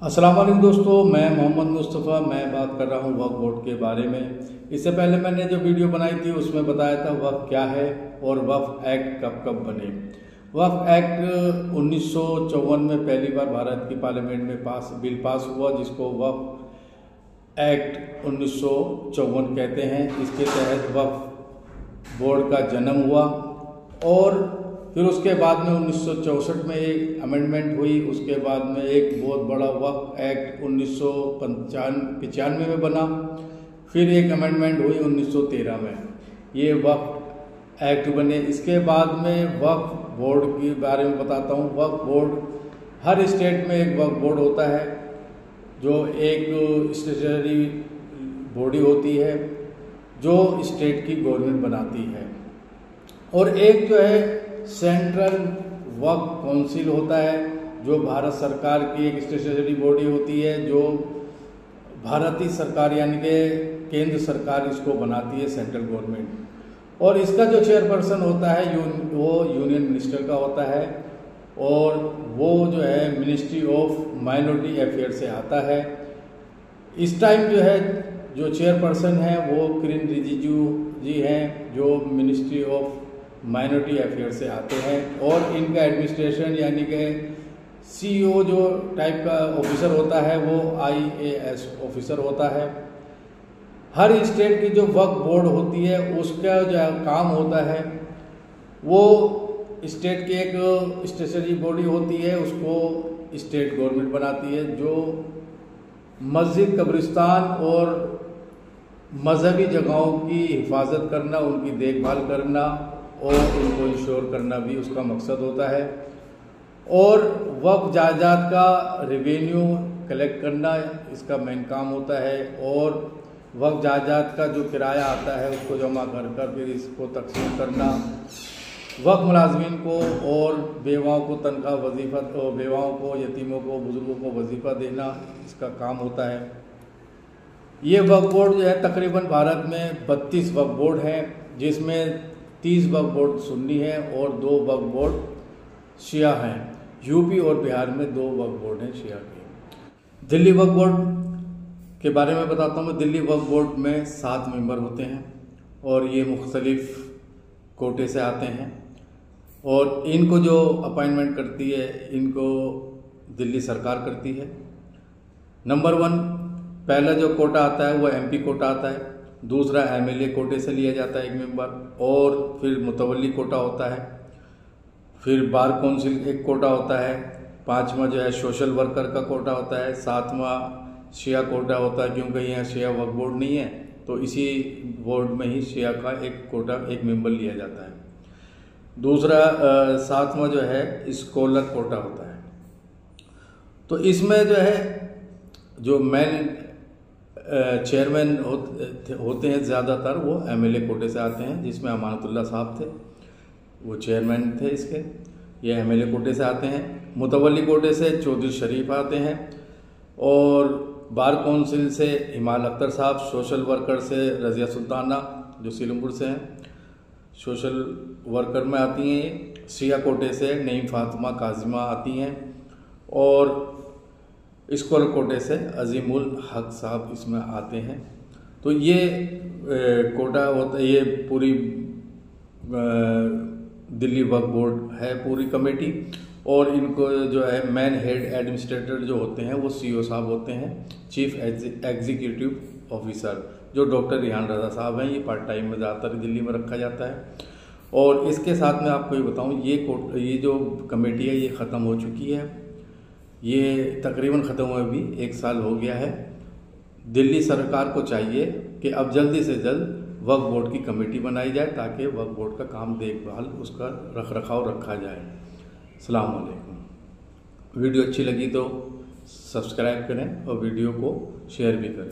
अस्सलाम वालेकुम दोस्तों, मैं मोहम्मद मुस्तफ़ा मैं बात कर रहा हूँ वक्फ बोर्ड के बारे में। इससे पहले मैंने जो वीडियो बनाई थी उसमें बताया था वक्फ क्या है और वक्फ एक्ट कब कब बने। वक्फ एक्ट 1954 में पहली बार भारत की पार्लियामेंट में बिल पास हुआ, जिसको वक्फ एक्ट 1954 कहते हैं। इसके तहत वक्फ बोर्ड का जन्म हुआ और फिर उसके बाद में 1964 में एक अमेंडमेंट हुई। उसके बाद में एक बहुत बड़ा वक्फ एक्ट 1995 में बना। फिर एक अमेंडमेंट हुई 1913 में, ये वक्फ एक्ट बने। इसके बाद में वक्फ बोर्ड के बारे में बताता हूँ। वक्फ बोर्ड हर स्टेट में एक वक्फ बोर्ड होता है, जो एक स्टेचुटरी बॉडी होती है जो स्टेट की गवर्नमेंट बनाती है। और एक जो है सेंट्रल वक्फ काउंसिल होता है, जो भारत सरकार की एक स्टेचुटरी बॉडी होती है, जो भारतीय सरकार यानी कि केंद्र सरकार इसको बनाती है, सेंट्रल गवर्नमेंट। और इसका जो चेयरपर्सन होता है वो यूनियन मिनिस्टर का होता है, और वो जो है मिनिस्ट्री ऑफ माइनॉरिटी अफेयर से आता है। इस टाइम जो है जो चेयरपर्सन है वो किरेन रिजिजू जी हैं, जो मिनिस्ट्री ऑफ माइनॉरिटी अफेयर से आते हैं। और इनका एडमिनिस्ट्रेशन यानी कि CEO जो टाइप का ऑफिसर होता है वो IAS ऑफिसर होता है। हर स्टेट की जो वक्फ बोर्ड होती है उसका जो काम होता है वो स्टेट की एक स्टेचुटरी बॉडी होती है, उसको स्टेट गवर्नमेंट बनाती है, जो मस्जिद, कब्रिस्तान और मजहबी जगहों की हिफाजत करना, उनकी देखभाल करना और उनको इंश्योर करना भी उसका मकसद होता है। और वक्फ जायदाद का रेवेन्यू कलेक्ट करना इसका मेन काम होता है। और वक्फ जायदाद का जो किराया आता है उसको जमा कर फिर इसको तकसीम करना, वक्फ मुलाजमीन को और बेवाओं को तनख्वाह, वजीफा, और बेवाओं को, यतीमों को, बुजुर्गों को वजीफा देना इसका काम होता है। ये वक्फ बोर्ड जो है तकरीबन भारत में 32 वक्फ बोर्ड हैं, जिसमें 30 वक्फ बोर्ड सुन्नी है और 2 वक्फ बोर्ड शिया हैं। यूपी और बिहार में 2 वक्फ बोर्ड हैं शिया के। दिल्ली वक्फ बोर्ड के बारे में बताता हूँ मैं। दिल्ली वक्फ बोर्ड में 7 मेंबर होते हैं और ये मुख्तलिफ कोटे से आते हैं, और इनको जो अपॉइंटमेंट करती है इनको दिल्ली सरकार करती है। नंबर 1 पहला जो कोटा आता है वो MP कोटा आता है, दूसरा MLA कोटे से लिया जाता है 1 मेंबर, और फिर मुतवल्ली कोटा होता है, फिर बार काउंसिल एक कोटा होता है, 5वां जो है सोशल वर्कर का कोटा होता है, 7वां शिया कोटा होता है, क्योंकि यहाँ शिया वक्फ बोर्ड नहीं है तो इसी बोर्ड में ही शिया का एक कोटा 1 मेंबर लिया जाता है। दूसरा 7वां जो है स्कॉलर कोटा होता है। तो इसमें जो है जो मेन चेयरमैन होते हैं ज़्यादातर वो MLA कोटे से आते हैं, जिसमें अमानतुल्लाह साहब थे, वो चेयरमैन थे इसके। ये MLA कोटे से आते हैं। मुतवल्ली कोटे से चौधरी शरीफ आते हैं, और बार काउंसिल से हिमाल अख्तर साहब, सोशल वर्कर से रज़िया सुल्ताना जो सीलमपुर से हैं, सोशल वर्कर में आती हैं। शिया कोटे से नईम फातिमा काजिमा आती हैं, और स्कॉलर कोटे से अजीमुल हक साहब इसमें आते हैं। तो ये कोटा होता है, ये पूरी दिल्ली वक्फ बोर्ड है पूरी कमेटी। और इनको जो है मेन हेड एडमिनिस्ट्रेटर जो होते हैं वो CEO साहब होते हैं, चीफ एग्जीक्यूटिव ऑफिसर, जो डॉक्टर रिहान रजा साहब हैं। ये पार्ट टाइम में ज़्यादातर दिल्ली में रखा जाता है। और इसके साथ में आपको ये बताऊँ, ये जो कमेटी है ये ख़त्म हो चुकी है, ये तकरीबन ख़त्म हुए भी 1 साल हो गया है। दिल्ली सरकार को चाहिए कि अब जल्दी से जल्द वक्फ बोर्ड की कमेटी बनाई जाए, ताकि वक्फ बोर्ड का काम देखभाल, उसका रखरखाव रखा जाए। अस्सलाम वालेकुम। वीडियो अच्छी लगी तो सब्सक्राइब करें और वीडियो को शेयर भी करें।